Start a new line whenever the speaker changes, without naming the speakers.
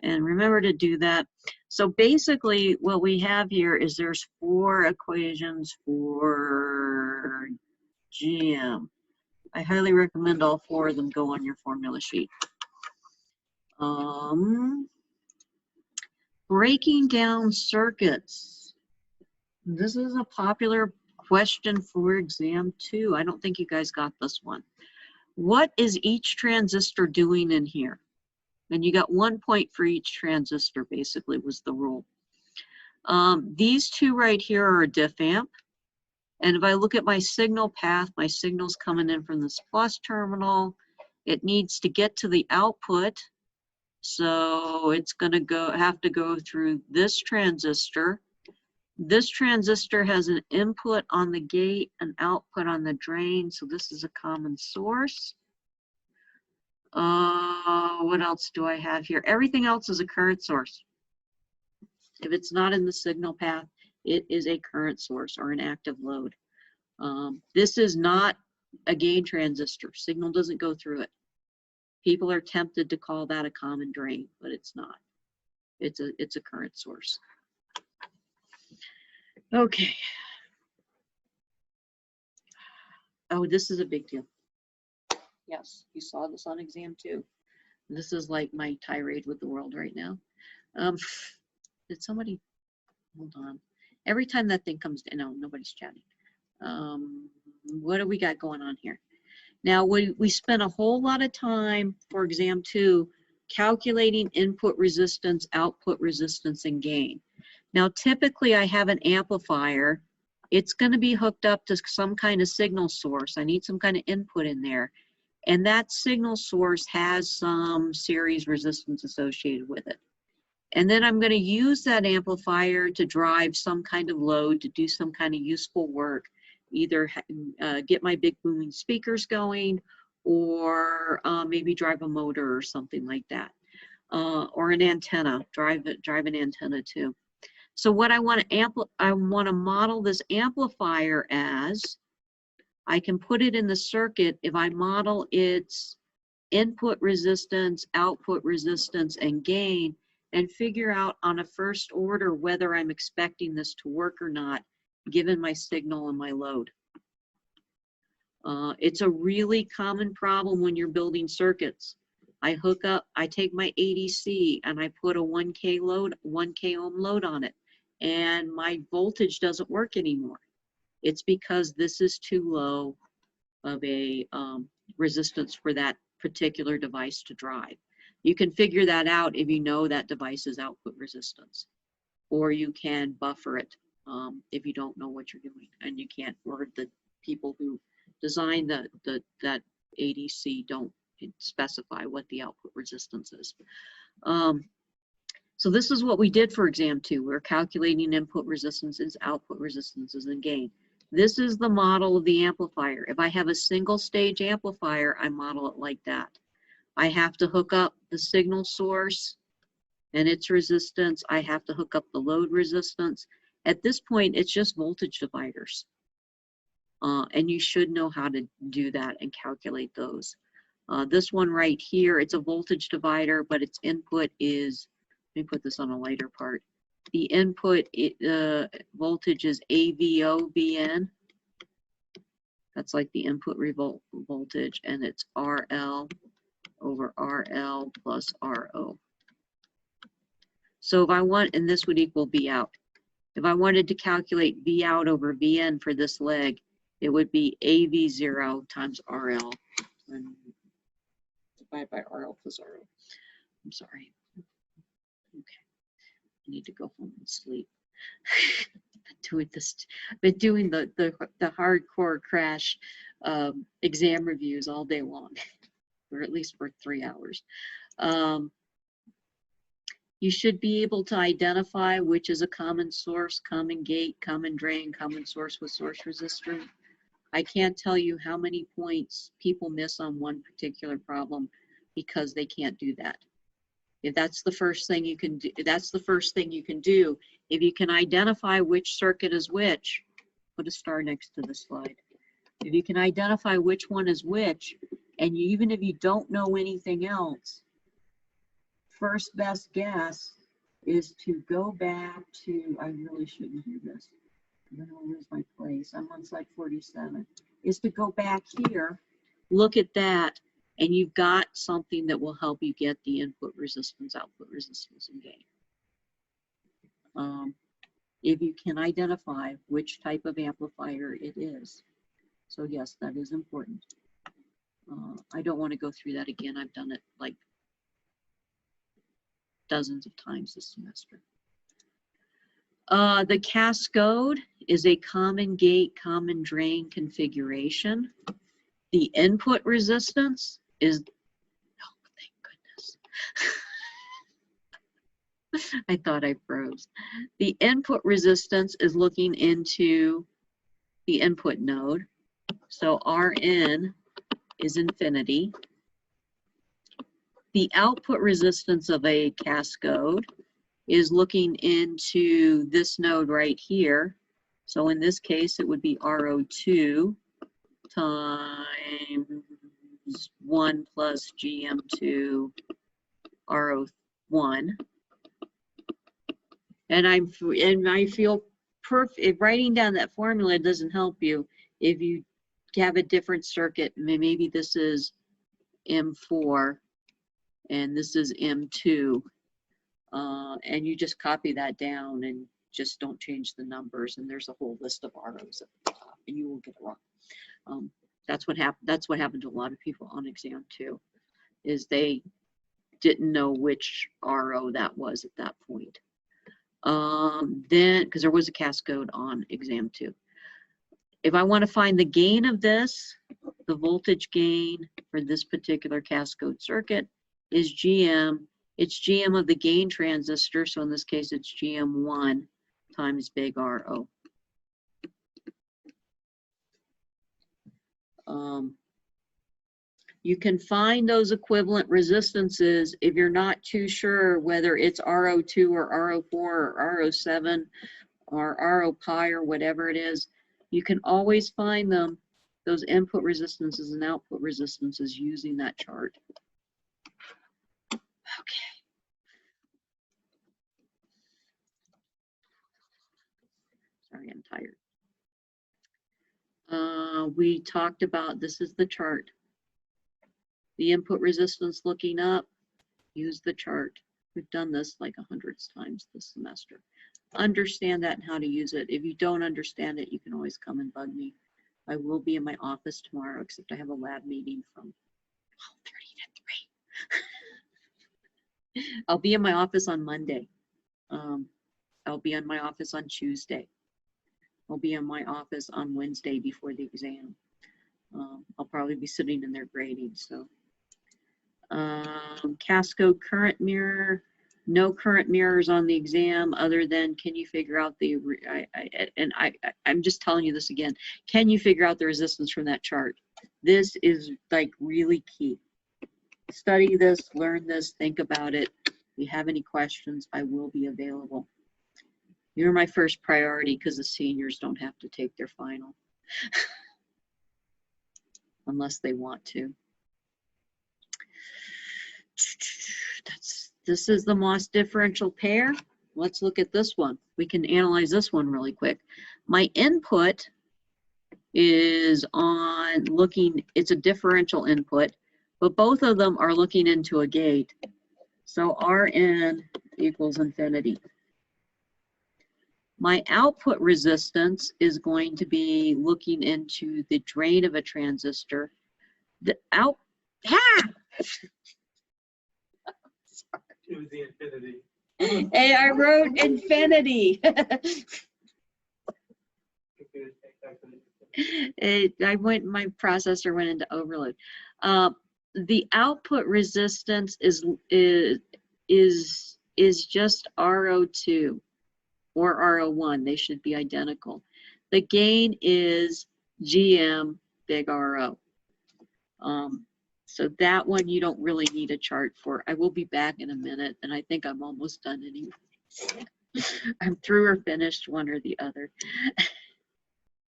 And remember to do that. So basically what we have here is there's 4 equations for GM. I highly recommend all 4 of them go on your formula sheet. Breaking down circuits. This is a popular question for exam 2. I don't think you guys got this one. What is each transistor doing in here? And you got 1 point for each transistor, basically, was the rule. These 2 right here are a diff amp. And if I look at my signal path, my signal's coming in from this plus terminal. It needs to get to the output. So it's going to have to go through this transistor. This transistor has an input on the gate, an output on the drain. So this is a common source. What else do I have here? Everything else is a current source. If it's not in the signal path, it is a current source or an active load. This is not a gain transistor. Signal doesn't go through it. People are tempted to call that a common drain, but it's not. It's a current source. Okay. Oh, this is a big deal. Yes, you saw this on exam 2. This is like my tirade with the world right now. Did somebody, hold on. Every time that thing comes in, no, nobody's chatting. What do we got going on here? Now, we spent a whole lot of time for exam 2 calculating input resistance, output resistance, and gain. Now, typically I have an amplifier. It's going to be hooked up to some kind of signal source. I need some kind of input in there. And that signal source has some series resistance associated with it. And then I'm going to use that amplifier to drive some kind of load, to do some kind of useful work, either get my big booming speakers going, or maybe drive a motor or something like that, or an antenna, drive an antenna too. So what I want to model this amplifier as, I can put it in the circuit if I model its input resistance, output resistance, and gain, and figure out on a first order whether I'm expecting this to work or not, given my signal and my load. It's a really common problem when you're building circuits. I hook up, I take my ADC and I put a 1K ohm load on it, and my voltage doesn't work anymore. It's because this is too low of a resistance for that particular device to drive. You can figure that out if you know that device's output resistance, or you can buffer it if you don't know what you're doing, and you can't, or the people who design that ADC don't specify what the output resistance is. So this is what we did for exam 2. We're calculating input resistances, output resistances, and gain. This is the model of the amplifier. If I have a single stage amplifier, I model it like that. I have to hook up the signal source and its resistance. I have to hook up the load resistance. At this point, it's just voltage dividers. And you should know how to do that and calculate those. This one right here, it's a voltage divider, but its input is, let me put this on a lighter part. The input voltage is AVOBN. That's like the input voltage, and it's RL over RL plus RO. So if I want, and this would equal V out. If I wanted to calculate V out over VN for this leg, it would be AV0 times RL and divided by RL plus RO. I'm sorry. Okay. I need to go home and sleep. Been doing the hardcore crash exam reviews all day long, or at least for 3 hours. You should be able to identify which is a common source, common gate, common drain, common source with source resistor. I can't tell you how many points people miss on one particular problem because they can't do that. If that's the first thing you can do, that's the first thing you can do. If you can identify which circuit is which, put a star next to the slide. If you can identify which one is which, and even if you don't know anything else, first best guess is to go back to, I really shouldn't do this. I'm gonna lose my place. I'm on slide 47. Is to go back here, look at that, and you've got something that will help you get the input resistance, output resistance, and gain. If you can identify which type of amplifier it is. So yes, that is important. I don't want to go through that again. I've done it like dozens of times this semester. The cascode is a common gate, common drain configuration. The input resistance is, oh, thank goodness. I thought I froze. The input resistance is looking into the input node. So Rn is infinity. The output resistance of a cascode is looking into this node right here. So in this case, it would be RO2 times 1 plus GM2 RO1. And I feel perfect. If writing down that formula doesn't help you, if you have a different circuit, maybe this is M4 and this is M2, and you just copy that down and just don't change the numbers, and there's a whole list of ROs at the top, and you will get it wrong. That's what happened. That's what happened to a lot of people on exam 2, is they didn't know which RO that was at that point. Then, because there was a cascode on exam 2. If I want to find the gain of this, the voltage gain for this particular cascode circuit is GM. It's GM of the gain transistor, so in this case it's GM1 times big RO. You can find those equivalent resistances if you're not too sure whether it's RO2 or RO4 or RO7 or RO pi or whatever it is. You can always find them, those input resistances and output resistances, using that chart. Okay. Sorry, I'm tired. We talked about, this is the chart. The input resistance looking up, use the chart. We've done this like 100 times this semester. Understand that and how to use it. If you don't understand it, you can always come and bug me. I will be in my office tomorrow, except I have a lab meeting from 12:30 to 3. I'll be in my office on Monday. I'll be in my office on Tuesday. I'll be in my office on Wednesday before the exam. I'll probably be sitting in there grading. So cascode current mirror, no current mirrors on the exam other than, can you figure out the, I'm just telling you this again, can you figure out the resistance from that chart? This is like really key. Study this, learn this, think about it. If you have any questions, I will be available. You're my first priority because the seniors don't have to take their final. Unless they want to. This is the Moss differential pair. Let's look at this one. We can analyze this one really quick. My input is on looking, it's a differential input, but both of them are looking into a gate. So Rn equals infinity. My output resistance is going to be looking into the drain of a transistor. The out,
It was the infinity.
Hey, I wrote infinity. My processor went into overload. The output resistance is just RO2 or RO1. They should be identical. The gain is GM big RO. So that one you don't really need a chart for. I will be back in a minute, and I think I'm almost done anyway. I'm through or finished, one or the other.